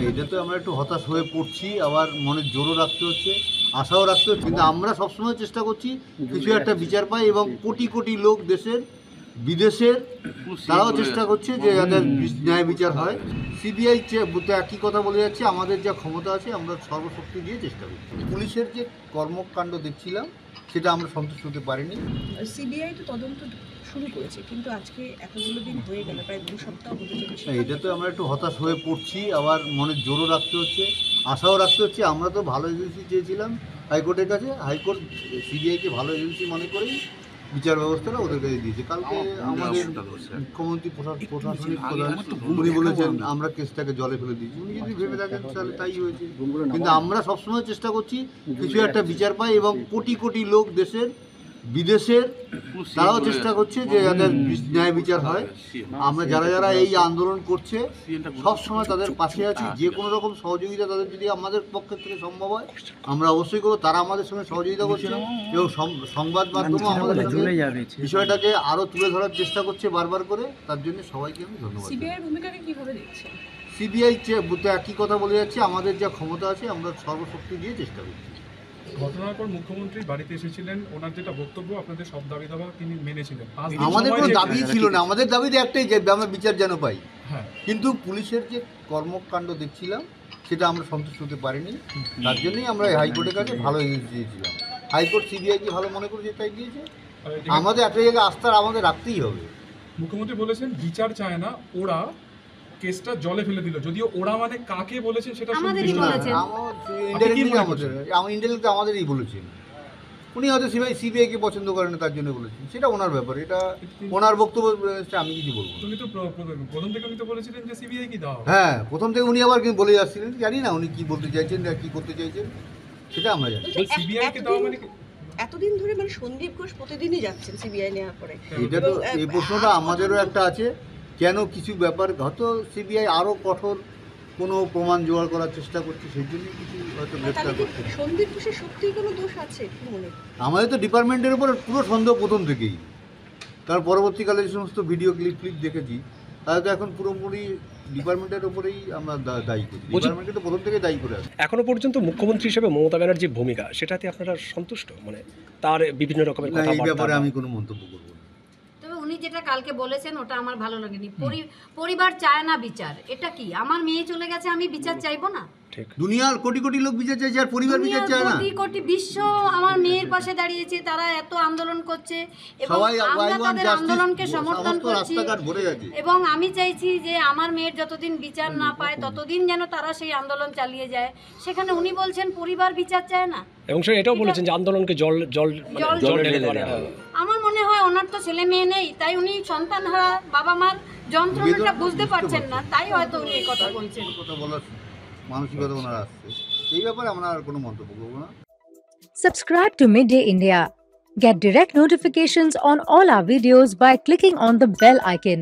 এটা তো আমরা একটু হতাশ হয়ে পড়ছি, আবার মনের জোরও রাখতে হচ্ছে, আশাও রাখতে হচ্ছে, কিন্তু আমরা সবসময় চেষ্টা করছি কিছু একটা বিচার পাই, এবং কোটি কোটি লোক দেশের বিদেশের তারাও চেষ্টা করছে যে যাদের ন্যায় বিচার হয়। সিবিআই একই কথা বলে যাচ্ছে, আমাদের যা ক্ষমতা আছে আমরা সর্বশক্তি দিয়ে চেষ্টা করছি। পুলিশের যে কর্মকাণ্ড দেখছিলাম সেটা আমরা সন্তুষ্ট হতে পারিনি। সিবিআই তো তদন্ত শুরু করেছে, কিন্তু আজকে এতগুলো দিন হয়ে গেল, প্রায় 2 সপ্তাহ হতে চলেছে। এটা তো আমরা একটু হতাশ হয়ে পড়ছি, আবার মনের জোরও রাখতে হচ্ছে, আশাও রাখতে হচ্ছে। আমরা তো ভালো এজেন্সি চেয়েছিলাম হাইকোর্টের কাছে, হাইকোর্ট সিবিআইকে ভালো এজেন্সি মনে করেই বিচার ব্যবস্থাটা ওদের কাছে দিয়েছে। কালকে আমাদের মুখ্যমন্ত্রী প্রশাসনিক প্রধান উনি বলেছেন আমরা কেসটাকে জলে ফেলে দিয়েছি। উনি যদি ভেবে থাকেন তাহলে তাই হয়েছে, কিন্তু আমরা সবসময় চেষ্টা করছি কিছু একটা বিচার পাই, এবং কোটি কোটি লোক দেশের বিদেশের তারাও চেষ্টা করছে যে যাদের ন্যায় বিচার হয়। আমরা যারা যারা এই আন্দোলন করছে সব সময় তাদের পাশে আছি, যে কোনো রকম সহযোগিতা তাদের যদি আমাদের পক্ষের থেকে সম্ভব হয় আমরা অবশ্যই করবো। তারা আমাদের সঙ্গে সহযোগিতা করছে, এবং সংবাদ মাধ্যমে আমাদের বিষয়টাকে আরও তুলে ধরার চেষ্টা করছে বারবার করে। তার জন্য সবাইকে আমি ধন্যবাদ। সিবিআইয়ের ভূমিকাকে কিভাবে দেখছেন? সিবিআই একই কথা বলে যাচ্ছে, আমাদের যা ক্ষমতা আছে আমরা সর্বশক্তি দিয়ে চেষ্টা করছি। ঘটনার পর মুখ্যমন্ত্রী বাড়িতে এসেছিলেন, ওনার যেটা বক্তব্য আপনাদের সব দাবি দাবা তিনি মেনেছিলেন। আমাদের কোনো দাবি ছিল না, আমাদের দাবি একটাই যে আমরা বিচার যেন পাই। কিন্তু পুলিশের যে কর্মকাণ্ড দেখছিলাম সেটা আমরা সন্তুষ্ট হতে পারিনি, তার জন্যই আমরা হাইকোর্টের কাছে ভালো এগিয়ে দিয়েছিলাম। হাইকোর্ট সিবিআইকে ভালো মনে করেছে তাই দিয়েছে। আমাদের একটা জায়গায় আস্থা আমাদের রাখতেই হবে। মুখ্যমন্ত্রী বলেছেন বিচার চায় না, ওরা কেসটা জলে ফেলে দিল। যদিও ওরা মানে কাকে বলেছেন সেটা আমাদেরই বলেছেন। উনি হয়তো সিবিআইকে পছন্দ করেন তার জন্য বলেছেন, সেটা ওনার ব্যাপার, এটা ওনার বক্তব্য, আমি কিছু বলবো। তুমি তো প্রথম থেকে উনি তো বলেছিলেন যে সিবিআই কি দাও। হ্যাঁ, প্রথম থেকে উনি আবার বলে যাচ্ছিলেন, জানি না উনি কি বলতে চাইছেন আর কি করতে চাইছেন সেটা আমরা জানি। সিবিআই কে দাও মানে এতদিন ধরে মানে সন্দীপ ঘোষ প্রতিদিনই যাচ্ছেন সিবিআই নেওয়ার পরে। এটা তো এই প্রশ্নটা আমাদেরও একটা আছে, কেন কিছু ব্যাপার হয়তো সিবিআই আরও কঠোর কোনো প্রমাণ জোগাড় করার চেষ্টা করছে, সেই জন্য কিছু হয়তো গ্রেফতার করছে। সন্দীপ ঘোষের সত্যিই কোনো দোষ আছে কি মনে? আমাদের তো ডিপার্টমেন্টের উপর পুরো সন্দেহ প্রথম থেকেই, কারণ পরবর্তীকালে যে সমস্ত ভিডিও ক্লিপ দেখেছি তাহলে তো এখন পুরোপুরি ডিপার্টমেন্টের উপরেই আমরা দায়ী করি। ডিপার্টমেন্টকে তো প্রথম থেকে দায়ী করে আসি। এখনো পর্যন্ত মুখ্যমন্ত্রী হিসেবে মমতা ব্যানার্জির ভূমিকা, সেটাতে আপনারা সন্তুষ্ট? মানে তার বিভিন্ন রকমের কথা, এই ব্যাপারে আমি কোনো মন্তব্য করব না। উনি যেটা কালকে বলেছেন ওটা আমার ভালো লাগেনি। পরিবার চায় না বিচার, এটা কি? আমার মেয়ে চলে গেছে, আমি বিচার চাইবো না? দুনিয়ার কোটি কোটি লোক বিচার চাইছে, আর পরিবার বিচার চায় না? কোটি কোটি বিশ্ব আমার মেয়ের পাশে দাঁড়িয়েছে, তারা এত আন্দোলন করছে এবং আমরা তাদের আন্দোলনকে সমর্থন করছি, এবং আমি চাইছি যে আমার মেয়ের যতদিন বিচার না পায় ততদিন যেন তারা সেই আন্দোলন চালিয়ে যায়। সেখানে উনি বলছেন পরিবার বিচার চায় না, এবং স্যার এটাও বলেছেন যে আন্দোলনকে জল ঢেলে দেওয়া। আমার মনে হয় ওনার তো ছেলে মেয়ে নেই, তাই উনি সন্তান হারা বাবা মার যন্ত্রণাটা বুঝতে পারছেন না, তাই হয়তো উনি এই কথা বলছেন। কথা বলার মানসিকতা ওনার আসছে, এই ব্যাপারে আমরা আর কোনো মন্তব্য করব না। Subscribe to Midday India. Get direct notifications on all our videos by clicking on the bell icon.